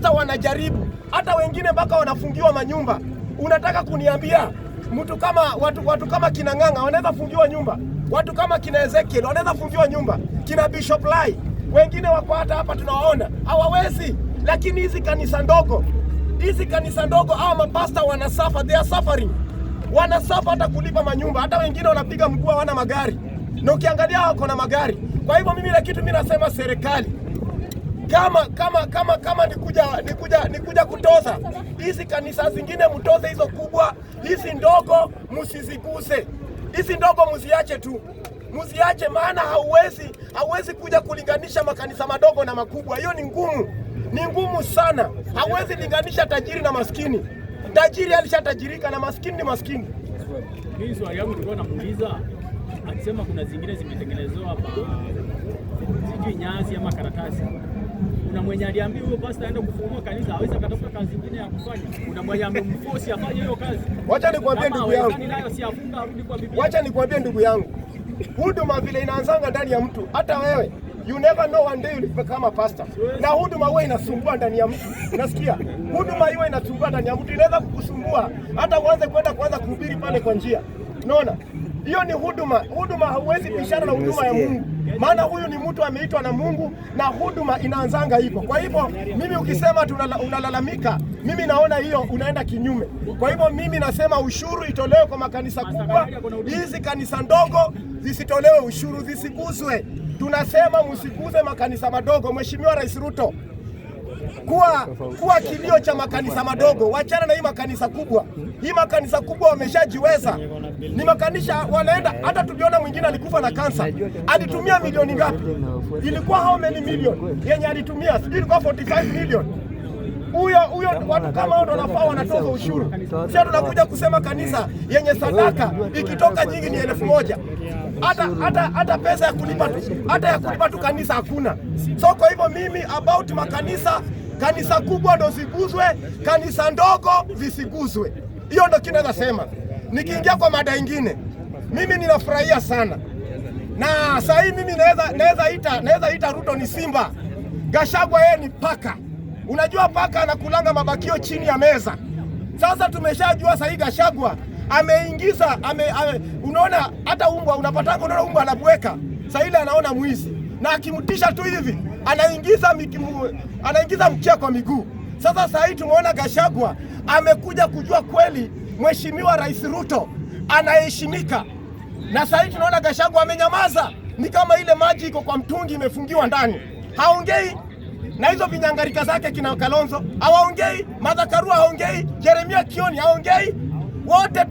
mapasta wanajaribu, hata wengine mpaka wanafungiwa manyumba. Unataka kuniambia mtu kama watu kama kina Ng'ang'a wanaweza fungiwa nyumba? Watu kama kina Ezekiel wanaweza fungiwa nyumba? Kina Bishop Lai wengine wako hata hapa tunawaona, hawawezi. Lakini hizi kanisa ndogo hawa mapasta wanasafa, they are suffering. Wanasafa hata kulipa manyumba, hata wengine wanapiga mguu hawana magari. Na ukiangalia wako na magari. Kwa hivyo mimi na kitu mimi nasema serikali kama nikuja kutoza hizi kanisa zingine, mtoze hizo kubwa, hizi ndogo msiziguse. Hizi ndogo mziache tu. Mziache, maana hauwezi kuja kulinganisha makanisa madogo na makubwa. Hiyo ni ngumu sana. Hauwezi linganisha tajiri na maskini. Tajiri alishatajirika na maskini ni maskini. Mimi swali yangu nilikuwa namuuliza, akisema kuna zingine zimetengenezwa hapa sijui nyasi ama karatasi. Kuna mwenye aliambia huyo pastor aende kufungua kanisa, hawezi akatafuta kazi nyingine ya kufanya. Kuna mwenye amemforce afanye hiyo kazi. Wacha nikwambie ndugu yangu. Wacha nikwambie ndugu yangu. Huduma vile inaanzanga ndani ya mtu. Hata wewe you never know one day you become a pastor. Na huduma huwa inasumbua ndani ya mtu. Unasikia? Huduma hiyo inasumbua ndani ya mtu. Inaweza kukusumbua hata uanze kuanza kuhubiri pale kwa njia. Unaona? Hiyo ni huduma. Huduma hauwezi bishana na huduma ya Mungu. Maana huyu ni mtu ameitwa na Mungu na huduma inaanzanga hivyo. Kwa hivyo mimi ukisema unalalamika, mimi naona hiyo unaenda kinyume. Kwa hivyo mimi nasema ushuru itolewe kwa makanisa kubwa. Hizi kanisa ndogo zisitolewe ushuru, zisiguzwe. Tunasema msiguze makanisa madogo. Mheshimiwa Rais Ruto, kuwa kilio cha makanisa madogo. Wachana na hii makanisa kubwa. Hii makanisa kubwa wameshajiweza. Ni makanisa wanaenda, hata tuliona mwingine alikufa na kansa. Alitumia milioni ngapi? Ilikuwa how many million? Yenye alitumia sijui ilikuwa 45 million. Huyo watu kama hao wanafaa wanatoza ushuru. Sasa tunakuja kusema kanisa yenye sadaka ikitoka nyingi ni 1,000. Hata pesa ya kulipa tu kanisa hakuna. So kwa hivyo mimi about kanisa kubwa ndo ziguzwe, kanisa ndogo zisiguzwe. Hiyo ndo kinaweza sema. Nikiingia kwa mada ingine, mimi ninafurahia sana. Na sasa hii mimi naweza ita Ruto ni simba. Gachagua yeye ni paka. Unajua paka anakulanga mabakio chini ya meza. Sasa tumeshajua sasa hii Gachagua ameingiza unaona hata umbwa unapatanga, unaona umbwa anabweka. Sasa ile anaona mwizi. Na akimtisha tu hivi anaingiza mkia kwa miguu. Sasa hii tumeona Gachagua amekuja kujua kweli Mheshimiwa Rais Ruto anaheshimika. Na sasa hii tunaona Gachagua amenyamaza. Ni kama ile maji iko kwa mtungi imefungiwa ndani. Haongei. Na hizo vinyangarika zake kina Kalonzo hawaongei, Martha Karua haongei, Jeremia Kioni haongei. Wote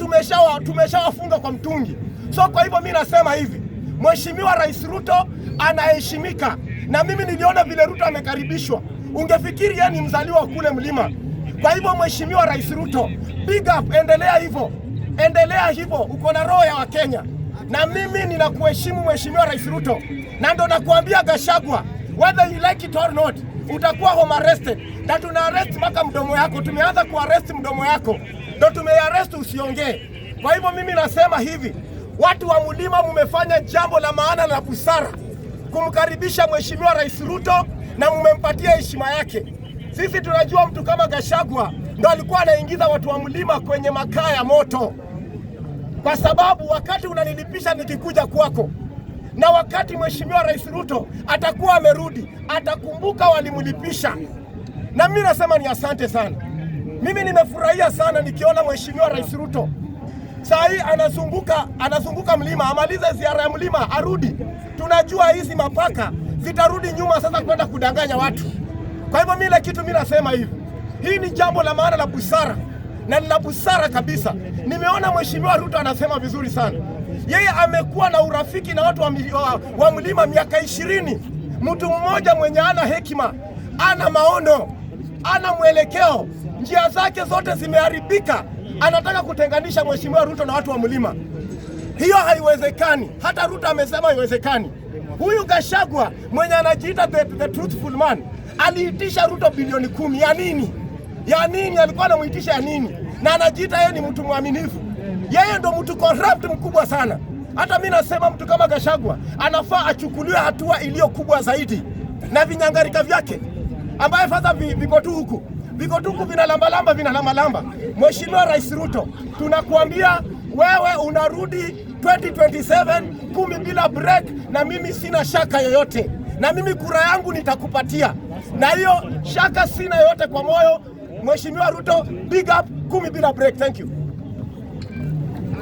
tumeshawafunga kwa mtungi. So kwa hivyo mimi nasema hivi, Mheshimiwa Rais Ruto anaheshimika. Na mimi niliona vile Ruto amekaribishwa. Ungefikiri yeye ni mzaliwa kule mlima. Kwa hivyo Mheshimiwa Rais Ruto, big up, endelea hivyo, uko na roho ya Wakenya. Na mimi ninakuheshimu Mheshimiwa Rais Ruto. Na ndo nakuambia Gachagua, whether you like it or not, utakuwa home arrested. Na tuna arrest mpaka mdomo yako. Tumeanza kuarrest mdomo yako. Ndo tumearrest usiongee. Kwa hivyo mimi nasema hivi, watu wa mlima mmefanya jambo la maana na busara kumkaribisha Mheshimiwa Rais Ruto na mmempatia heshima yake. Sisi tunajua mtu kama Gachagua ndo alikuwa anaingiza watu wa mlima kwenye makaa ya moto. Kwa sababu wakati unanilipisha nikikuja kwako, na wakati Mheshimiwa Rais Ruto atakuwa amerudi, atakumbuka walimlipisha. Na mimi nasema ni asante sana. Mimi nimefurahia sana nikiona Mheshimiwa Rais Ruto saa hii anazunguka mlima, amalize ziara ya mlima, arudi. Tunajua hizi mapaka zitarudi nyuma sasa kwenda kudanganya watu. Kwa hivyo mimi kitu mimi nasema hivi, hii ni jambo la maana la busara, na ni la busara kabisa. Nimeona Mheshimiwa Ruto anasema vizuri sana. Yeye amekuwa na urafiki na watu wa mlima miaka 20. Mtu mmoja mwenye ana hekima, ana maono, ana mwelekeo, njia zake zote zimeharibika. Anataka kutenganisha Mheshimiwa Ruto na watu wa mlima. Hiyo haiwezekani. Hata Ruto amesema haiwezekani. Huyu Gachagua mwenye anajiita the truthful man aliitisha Ruto bilioni 10. Ya nini? Ya nini alikuwa anamuitisha ya nini? Na anajiita yeye ni mtu mwaminifu. Yeye ndo mtu corrupt mkubwa sana. Hata mimi nasema mtu kama Gachagua anafaa achukuliwe hatua iliyo kubwa zaidi na vinyangarika vyake. ambaye sasa viko tu huku vinalambalamba. Mheshimiwa Rais Ruto, tunakuambia wewe unarudi 2027 10 bila break, na mimi sina shaka yoyote, na mimi kura yangu nitakupatia, na hiyo shaka sina yoyote kwa moyo. Mheshimiwa Ruto, big up, 10 bila break. Thank you.